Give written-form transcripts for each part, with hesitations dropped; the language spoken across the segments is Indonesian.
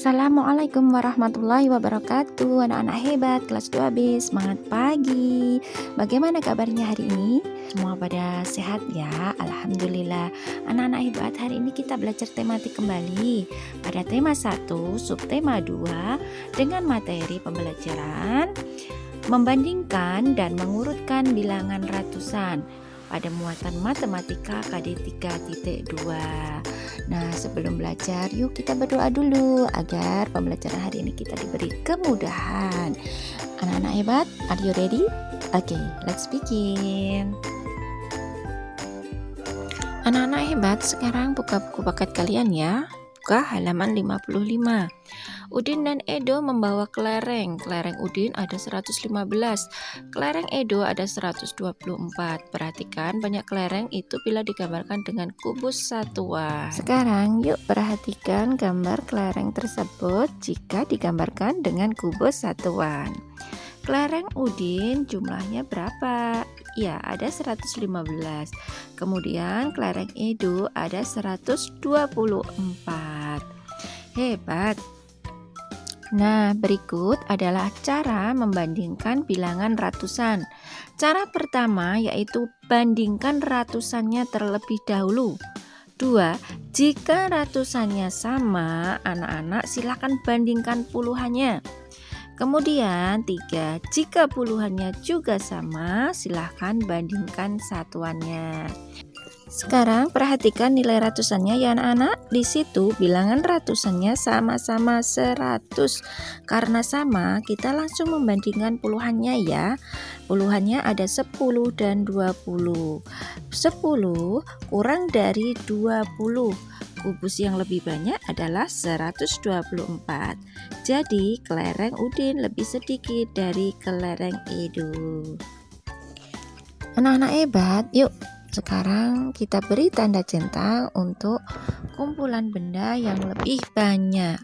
Assalamualaikum warahmatullahi wabarakatuh. Anak-anak hebat kelas 2B, semangat pagi. Bagaimana kabarnya hari ini? Semua pada sehat ya? Alhamdulillah. Anak-anak hebat, hari ini kita belajar tematik kembali pada tema 1, subtema 2 dengan materi pembelajaran membandingkan dan mengurutkan bilangan ratusan pada muatan matematika KD 3.2. Nah, sebelum belajar, yuk kita berdoa dulu agar pembelajaran hari ini kita diberi kemudahan. Anak-anak hebat, are you ready? Oke, let's begin. Anak-anak hebat, sekarang buka buku paket kalian ya. Buka halaman 55. Udin dan Edo membawa kelereng. Kelereng Udin ada 115, kelereng Edo ada 124. Perhatikan banyak kelereng itu bila digambarkan dengan kubus satuan. Sekarang yuk perhatikan gambar kelereng tersebut jika digambarkan dengan kubus satuan. Kelereng Udin jumlahnya berapa? Ya, ada 115. Kemudian kelereng Edo ada 124. Hebat. Nah, berikut adalah cara membandingkan bilangan ratusan. Cara pertama yaitu bandingkan ratusannya terlebih dahulu. 2. Jika ratusannya sama, anak-anak silakan bandingkan puluhannya. Kemudian 3. Jika puluhannya juga sama, silahkan bandingkan satuannya. Sekarang perhatikan nilai ratusannya ya anak-anak. Di situ bilangan ratusannya sama-sama 100. Karena sama, kita langsung membandingkan puluhannya ya. Puluhannya ada 10 dan 20. 10 kurang dari 20. Kubus yang lebih banyak adalah 124. Jadi kelereng Udin lebih sedikit dari kelereng Edo. Anak-anak hebat, yuk sekarang kita beri tanda centang untuk kumpulan benda yang lebih banyak.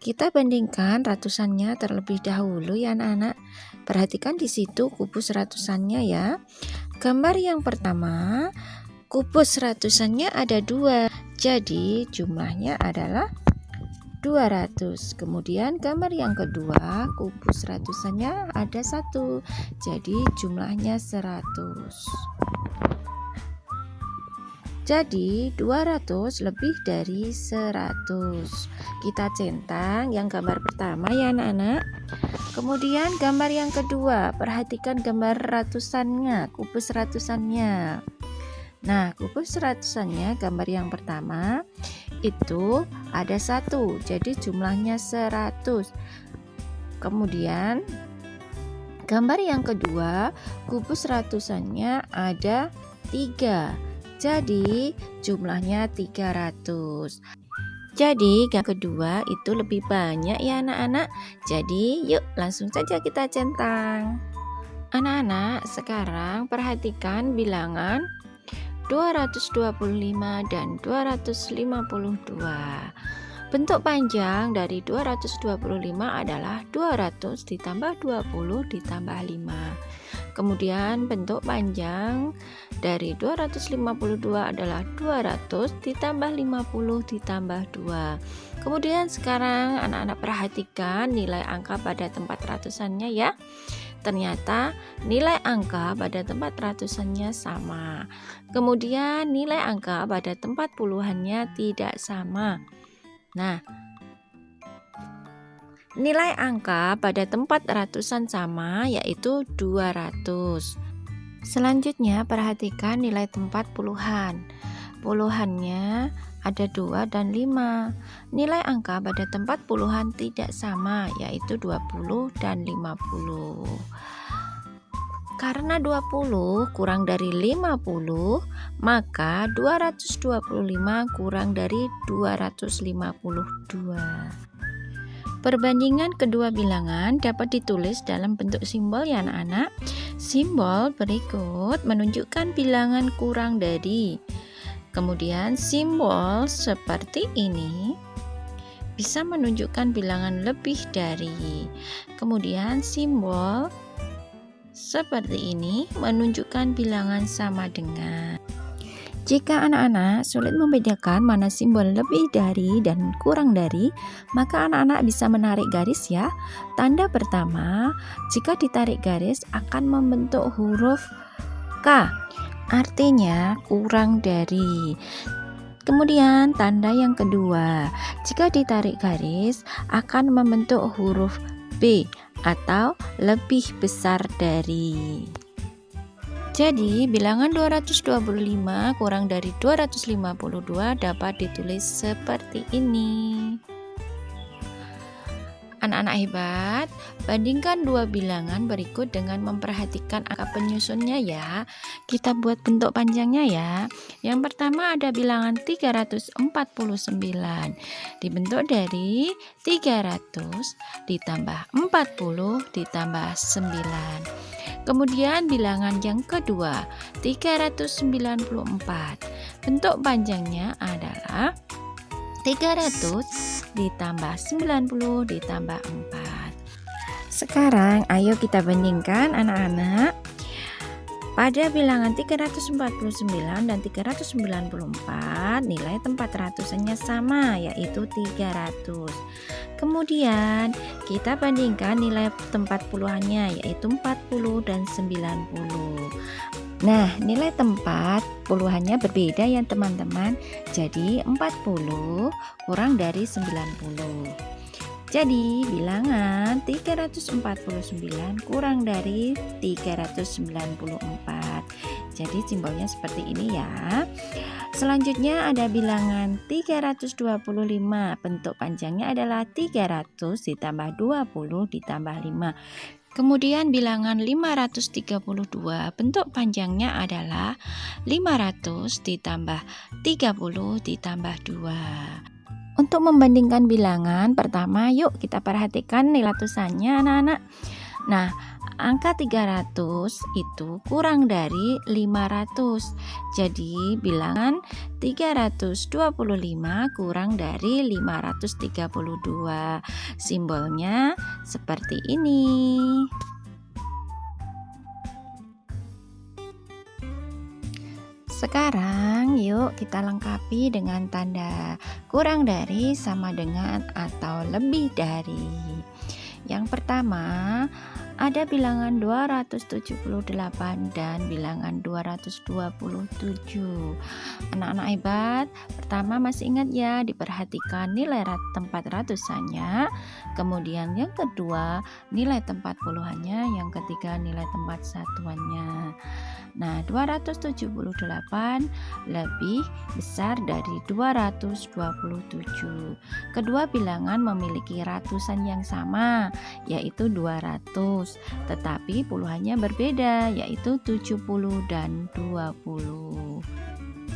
Kita bandingkan ratusannya terlebih dahulu ya anak-anak. Perhatikan di situ kubus ratusannya ya. Gambar yang pertama, kubus ratusannya ada 2. Jadi jumlahnya adalah 200. Kemudian gambar yang kedua, kubus ratusannya ada 1. Jadi jumlahnya 100. Jadi 200 lebih dari 100. Kita centang yang gambar pertama ya anak-anak. Kemudian gambar yang kedua, perhatikan gambar ratusannya, kubus ratusannya. Nah, kubus ratusannya gambar yang pertama itu ada 1. Jadi jumlahnya 100. Kemudian gambar yang kedua, kubus ratusannya ada 3. Jadi jumlahnya 300. Jadi yang kedua itu lebih banyak ya anak-anak. Jadi yuk langsung saja kita centang. Anak-anak sekarang perhatikan bilangan 225 dan 252. Bentuk panjang dari 225 adalah 200 ditambah 20 ditambah 5. Kemudian bentuk panjang dari 252 adalah 200 ditambah 50 ditambah 2. Kemudian sekarang anak-anak perhatikan nilai angka pada tempat ratusannya ya. Ternyata nilai angka pada tempat ratusannya sama. Kemudian nilai angka pada tempat puluhannya tidak sama. Nah, nilai angka pada tempat ratusan sama yaitu 200. Selanjutnya perhatikan nilai tempat puluhan. Puluhannya ada 2 dan 5. Nilai angka pada tempat puluhan tidak sama yaitu 20 dan 50. Karena 20 kurang dari 50, maka 225 kurang dari 252. Perbandingan kedua bilangan dapat ditulis dalam bentuk simbol ya anak-anak. Simbol berikut menunjukkan bilangan kurang dari. Kemudian simbol seperti ini bisa menunjukkan bilangan lebih dari. Kemudian simbol seperti ini menunjukkan bilangan sama dengan. Jika anak-anak sulit membedakan mana simbol lebih dari dan kurang dari, maka anak-anak bisa menarik garis ya. Tanda pertama, jika ditarik garis akan membentuk huruf K, artinya kurang dari. Kemudian tanda yang kedua, jika ditarik garis akan membentuk huruf B atau lebih besar dari. Jadi, bilangan 225 kurang dari 252 dapat ditulis seperti ini. Anak-anak hebat, bandingkan dua bilangan berikut dengan memperhatikan angka penyusunnya ya. Kita buat bentuk panjangnya ya. Yang pertama ada bilangan 349. Dibentuk dari 300 ditambah 40 ditambah 9. Kemudian bilangan yang kedua 394. Bentuk panjangnya adalah 300 ditambah 90 ditambah 4. Sekarang ayo kita bandingkan anak-anak. Pada bilangan 349 dan 394 nilai tempat ratusannya sama, yaitu 300. Kemudian kita bandingkan nilai tempat puluhannya, yaitu 40 dan 90. Nah, nilai tempat puluhannya berbeda ya teman-teman. Jadi 40 kurang dari 90. Jadi bilangan 349 kurang dari 394. Jadi simbolnya seperti ini ya. Selanjutnya ada bilangan 325. Bentuk panjangnya adalah 300 ditambah 20 ditambah 5. Kemudian bilangan 532, bentuk panjangnya adalah 500 ditambah 30 ditambah 2. Untuk membandingkan bilangan, pertama yuk kita perhatikan nilai ratusannya anak-anak. Nah, angka 300 itu kurang dari 500. Jadi bilangan 325 kurang dari 532. Simbolnya seperti ini. Sekarang yuk kita lengkapi dengan tanda kurang dari sama dengan atau lebih dari. Yang pertama ada bilangan 278 dan bilangan 227. Anak-anak hebat, pertama masih ingat ya, diperhatikan nilai tempat ratusannya. Kemudian yang kedua nilai tempat puluhannya, yang ketiga nilai tempat satuannya. Nah, 278 lebih besar dari 227. Kedua bilangan memiliki ratusan yang sama, yaitu 200, tetapi puluhannya berbeda, yaitu 70 dan 20.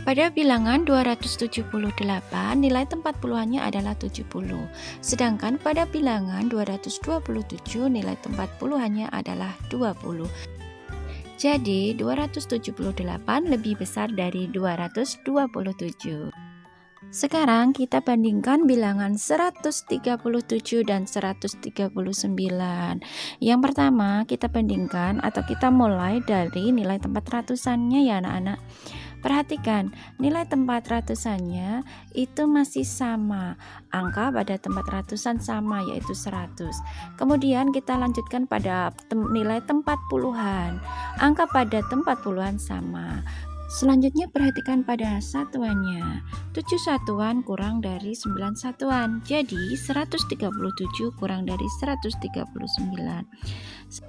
Pada bilangan 278 nilai tempat puluhannya adalah 70, sedangkan pada bilangan 227 nilai tempat puluhannya adalah 20. Jadi 278 lebih besar dari 227. Sekarang kita bandingkan bilangan 137 dan 139. Yang pertama kita bandingkan atau kita mulai dari nilai tempat ratusannya ya anak-anak. Perhatikan, nilai tempat ratusannya itu masih sama. Angka pada tempat ratusan sama, yaitu 100. Kemudian kita lanjutkan pada nilai tempat puluhan. Angka pada tempat puluhan sama. Selanjutnya perhatikan pada satuannya. 7 satuan kurang dari 9 satuan. Jadi 137 kurang dari 139.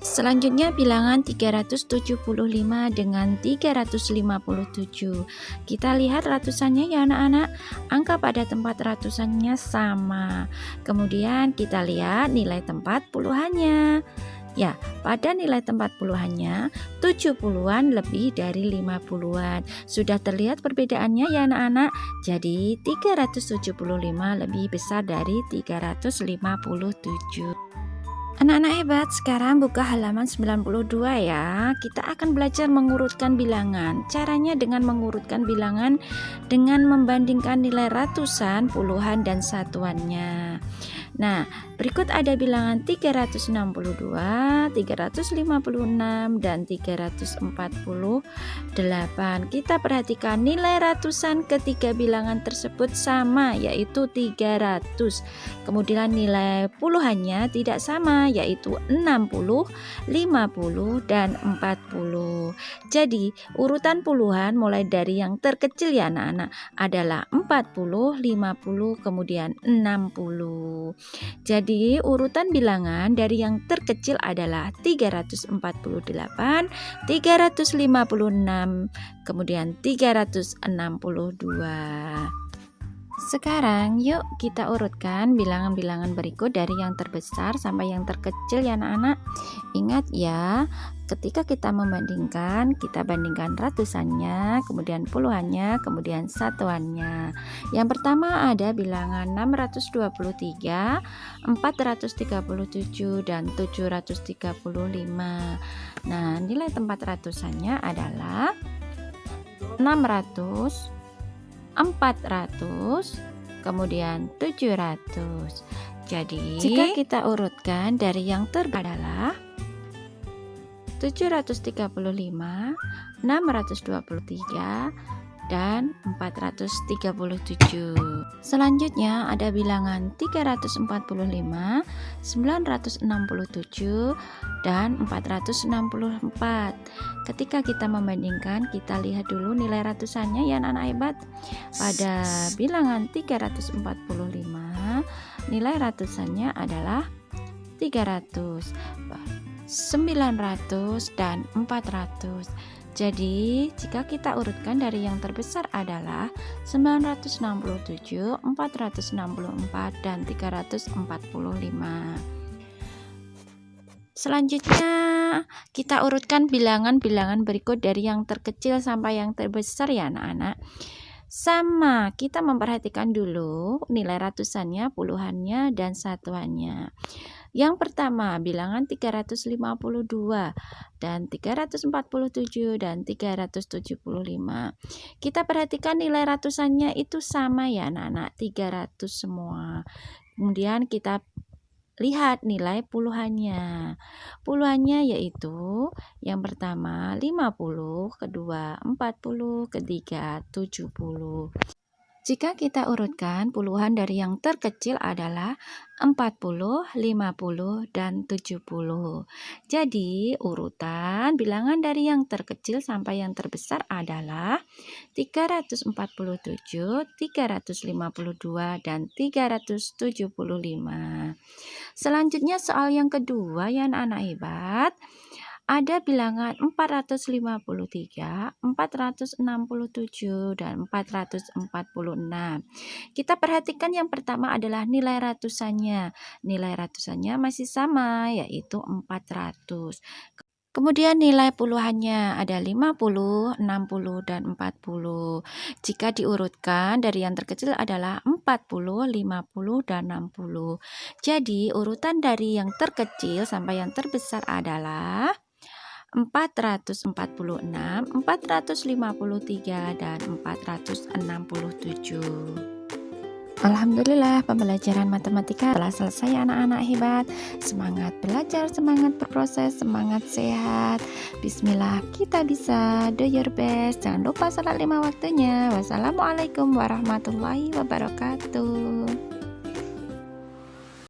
Selanjutnya bilangan 375 dengan 357. Kita lihat ratusannya ya anak-anak. Angka pada tempat ratusannya sama. Kemudian kita lihat nilai tempat puluhannya. Ya, pada nilai tempat puluhannya 70-an lebih dari 50-an. Sudah terlihat perbedaannya ya anak-anak. Jadi 375 lebih besar dari 357. Anak-anak hebat, sekarang buka halaman 92 ya. Kita akan belajar mengurutkan bilangan. Caranya dengan mengurutkan bilangan dengan membandingkan nilai ratusan, puluhan, dan satuannya. Nah, berikut ada bilangan 362, 356, dan 348. Kita perhatikan nilai ratusan ketiga bilangan tersebut sama, yaitu 300. Kemudian nilai puluhannya tidak sama, yaitu 60, 50, dan 40. Jadi, urutan puluhan mulai dari yang terkecil ya anak-anak adalah 40, 50, kemudian 60. Jadi urutan bilangan dari yang terkecil adalah 348, 356, kemudian 362. Sekarang yuk kita urutkan bilangan-bilangan berikut dari yang terbesar sampai yang terkecil ya anak-anak. Ingat ya, ketika kita membandingkan, kita bandingkan ratusannya, kemudian puluhannya, kemudian satuannya. Yang pertama ada bilangan 623, 437, dan 735. Nah, nilai tempat ratusannya adalah 600, 400, kemudian 700. Jadi jika kita urutkan dari yang terbaik adalah 735, 623, dan 437. Selanjutnya ada bilangan 345, 967, dan 464. Ketika kita membandingkan, kita lihat dulu nilai ratusannya ya anak-anak hebat. Pada bilangan 345, nilai ratusannya adalah 300, 900, dan 400. Jadi, jika kita urutkan dari yang terbesar adalah 967, 464, dan 345. Selanjutnya, kita urutkan bilangan-bilangan berikut dari yang terkecil sampai yang terbesar ya anak-anak. Sama, kita memperhatikan dulu nilai ratusannya, puluhannya, dan satuannya. Yang pertama, bilangan 352 dan 347 dan 375. Kita perhatikan nilai ratusannya itu sama ya anak-anak, 300 semua. Kemudian kita lihat nilai puluhannya. Puluhannya yaitu yang pertama 50, kedua 40, ketiga 70. Jika kita urutkan, puluhan dari yang terkecil adalah 40, 50, dan 70. Jadi, urutan bilangan dari yang terkecil sampai yang terbesar adalah 347, 352, dan 375. Selanjutnya soal yang kedua ya anak-anak hebat. Ada bilangan 453, 467, dan 446. Kita perhatikan yang pertama adalah nilai ratusannya. Nilai ratusannya masih sama, yaitu 400. Kemudian nilai puluhannya ada 50, 60, dan 40. Jika diurutkan dari yang terkecil adalah 40, 50, dan 60. Jadi urutan dari yang terkecil sampai yang terbesar adalah 446, 453, dan 467. Alhamdulillah, pembelajaran matematika telah selesai anak-anak hebat. Semangat belajar, semangat berproses, semangat sehat. Bismillah, kita bisa. Do your best. Jangan lupa salat 5 waktunya. Wassalamualaikum warahmatullahi wabarakatuh.